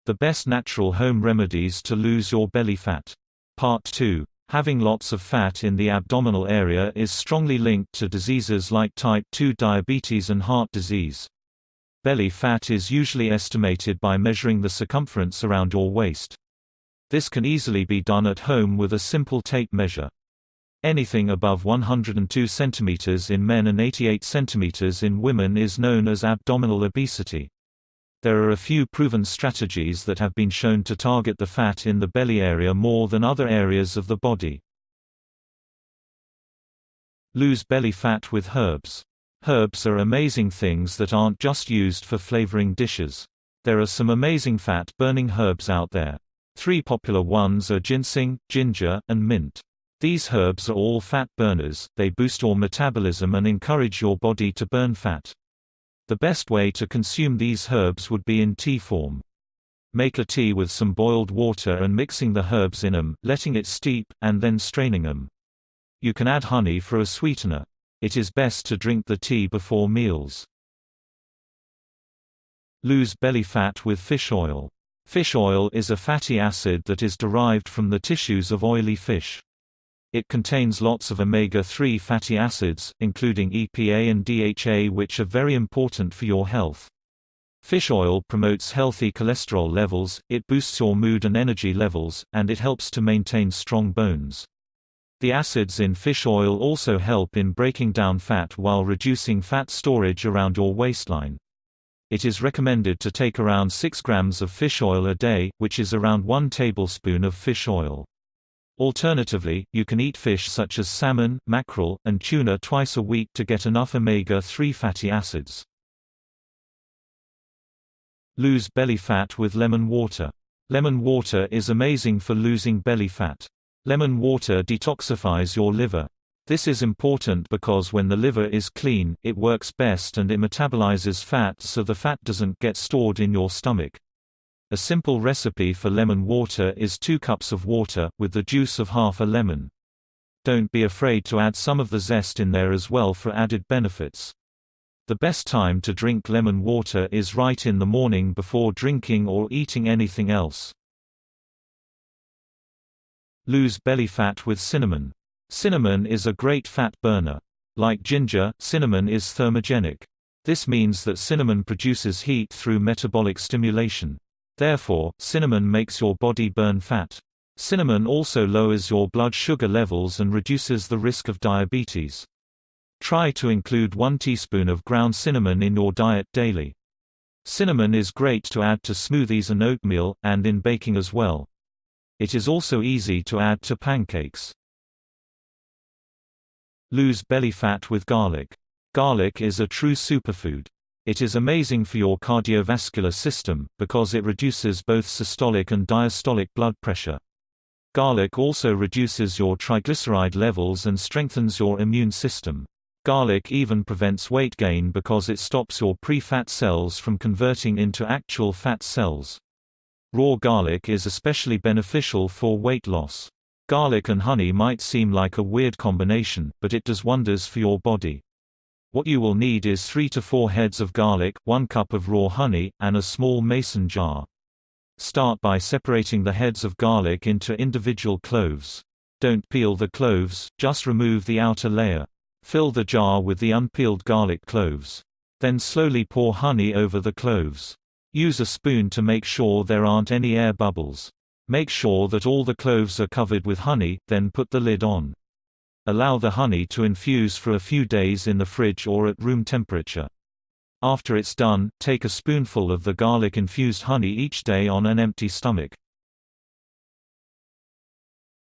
The best natural home remedies to lose your belly fat. Part 2. Having lots of fat in the abdominal area is strongly linked to diseases like type 2 diabetes and heart disease. Belly fat is usually estimated by measuring the circumference around your waist. This can easily be done at home with a simple tape measure. Anything above 102 cm in men and 88 cm in women is known as abdominal obesity. There are a few proven strategies that have been shown to target the fat in the belly area more than other areas of the body. Lose belly fat with herbs. Herbs are amazing things that aren't just used for flavoring dishes. There are some amazing fat-burning herbs out there. 3 popular ones are ginseng, ginger, and mint. These herbs are all fat burners. They boost your metabolism and encourage your body to burn fat. The best way to consume these herbs would be in tea form. Make a tea with some boiled water and mixing the herbs in them, letting it steep, and then straining them. You can add honey for a sweetener. It is best to drink the tea before meals. Lose belly fat with fish oil. Fish oil is a fatty acid that is derived from the tissues of oily fish. It contains lots of omega-3 fatty acids, including EPA and DHA, which are very important for your health. Fish oil promotes healthy cholesterol levels, it boosts your mood and energy levels, and it helps to maintain strong bones. The acids in fish oil also help in breaking down fat while reducing fat storage around your waistline. It is recommended to take around 6 grams of fish oil a day, which is around 1 tablespoon of fish oil. Alternatively, you can eat fish such as salmon, mackerel, and tuna twice a week to get enough omega-3 fatty acids. Lose belly fat with lemon water. Lemon water is amazing for losing belly fat. Lemon water detoxifies your liver. This is important because when the liver is clean, it works best and it metabolizes fat so the fat doesn't get stored in your stomach. A simple recipe for lemon water is 2 cups of water, with the juice of half a lemon. Don't be afraid to add some of the zest in there as well for added benefits. The best time to drink lemon water is right in the morning before drinking or eating anything else. Lose belly fat with cinnamon. Cinnamon is a great fat burner. Like ginger, cinnamon is thermogenic. This means that cinnamon produces heat through metabolic stimulation. Therefore, cinnamon makes your body burn fat. Cinnamon also lowers your blood sugar levels and reduces the risk of diabetes. Try to include 1 teaspoon of ground cinnamon in your diet daily. Cinnamon is great to add to smoothies and oatmeal, and in baking as well. It is also easy to add to pancakes. Lose belly fat with garlic. Garlic is a true superfood. It is amazing for your cardiovascular system, because it reduces both systolic and diastolic blood pressure. Garlic also reduces your triglyceride levels and strengthens your immune system. Garlic even prevents weight gain because it stops your pre-fat cells from converting into actual fat cells. Raw garlic is especially beneficial for weight loss. Garlic and honey might seem like a weird combination, but it does wonders for your body. What you will need is 3 to 4 heads of garlic, 1 cup of raw honey, and a small mason jar. Start by separating the heads of garlic into individual cloves. Don't peel the cloves, just remove the outer layer. Fill the jar with the unpeeled garlic cloves. Then slowly pour honey over the cloves. Use a spoon to make sure there aren't any air bubbles. Make sure that all the cloves are covered with honey, then put the lid on. Allow the honey to infuse for a few days in the fridge or at room temperature. After it's done, take a spoonful of the garlic-infused honey each day on an empty stomach.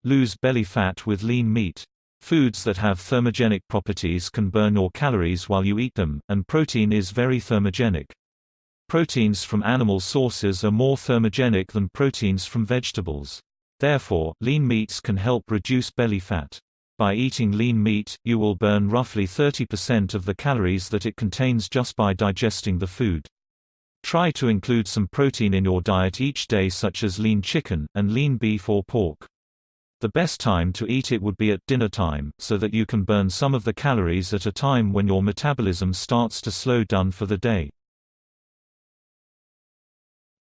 Lose belly fat with lean meat. Foods that have thermogenic properties can burn your calories while you eat them, and protein is very thermogenic. Proteins from animal sources are more thermogenic than proteins from vegetables. Therefore, lean meats can help reduce belly fat. By eating lean meat, you will burn roughly 30% of the calories that it contains just by digesting the food. Try to include some protein in your diet each day, such as lean chicken, and lean beef or pork. The best time to eat it would be at dinner time, so that you can burn some of the calories at a time when your metabolism starts to slow down for the day.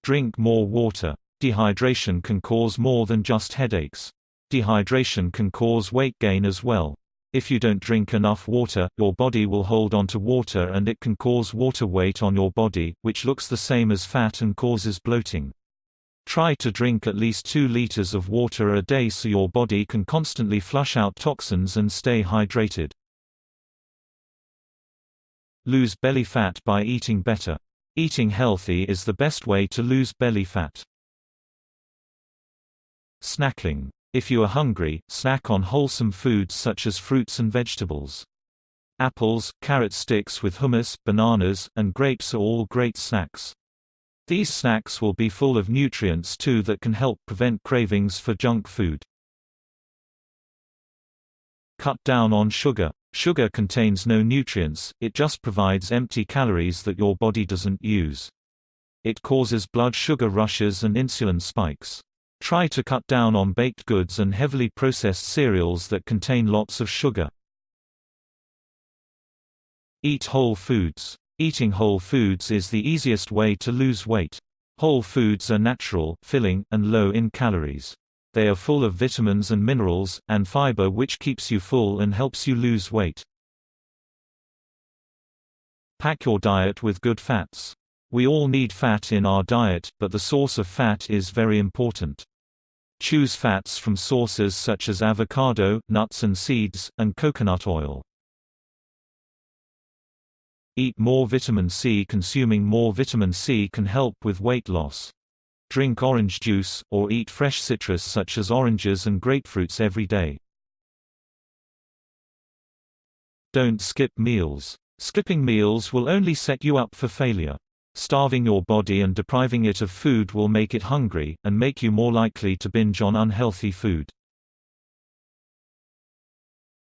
Drink more water. Dehydration can cause more than just headaches. Dehydration can cause weight gain as well. If you don't drink enough water, your body will hold onto water and it can cause water weight on your body, which looks the same as fat and causes bloating. Try to drink at least 2 liters of water a day so your body can constantly flush out toxins and stay hydrated. Lose belly fat by eating better. Eating healthy is the best way to lose belly fat. Snacking. If you are hungry, snack on wholesome foods such as fruits and vegetables. Apples, carrot sticks with hummus, bananas, and grapes are all great snacks. These snacks will be full of nutrients too that can help prevent cravings for junk food. Cut down on sugar. Sugar contains no nutrients, it just provides empty calories that your body doesn't use. It causes blood sugar rushes and insulin spikes. Try to cut down on baked goods and heavily processed cereals that contain lots of sugar. Eat whole foods. Eating whole foods is the easiest way to lose weight. Whole foods are natural, filling, and low in calories. They are full of vitamins and minerals, and fiber which keeps you full and helps you lose weight. Pack your diet with good fats. We all need fat in our diet, but the source of fat is very important. Choose fats from sources such as avocado, nuts and seeds, and coconut oil. Eat more vitamin C. Consuming more vitamin C can help with weight loss. Drink orange juice, or eat fresh citrus such as oranges and grapefruits every day. Don't skip meals. Skipping meals will only set you up for failure. Starving your body and depriving it of food will make it hungry, and make you more likely to binge on unhealthy food.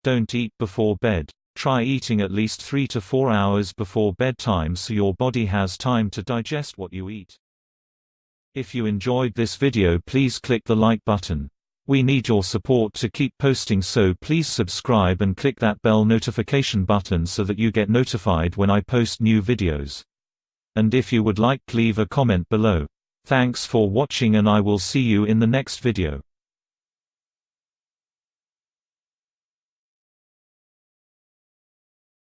Don't eat before bed. Try eating at least 3 to 4 hours before bedtime so your body has time to digest what you eat. If you enjoyed this video, please click the like button. We need your support to keep posting, so please subscribe and click that bell notification button so that you get notified when I post new videos. And if you would like, leave a comment below. Thanks for watching and I will see you in the next video.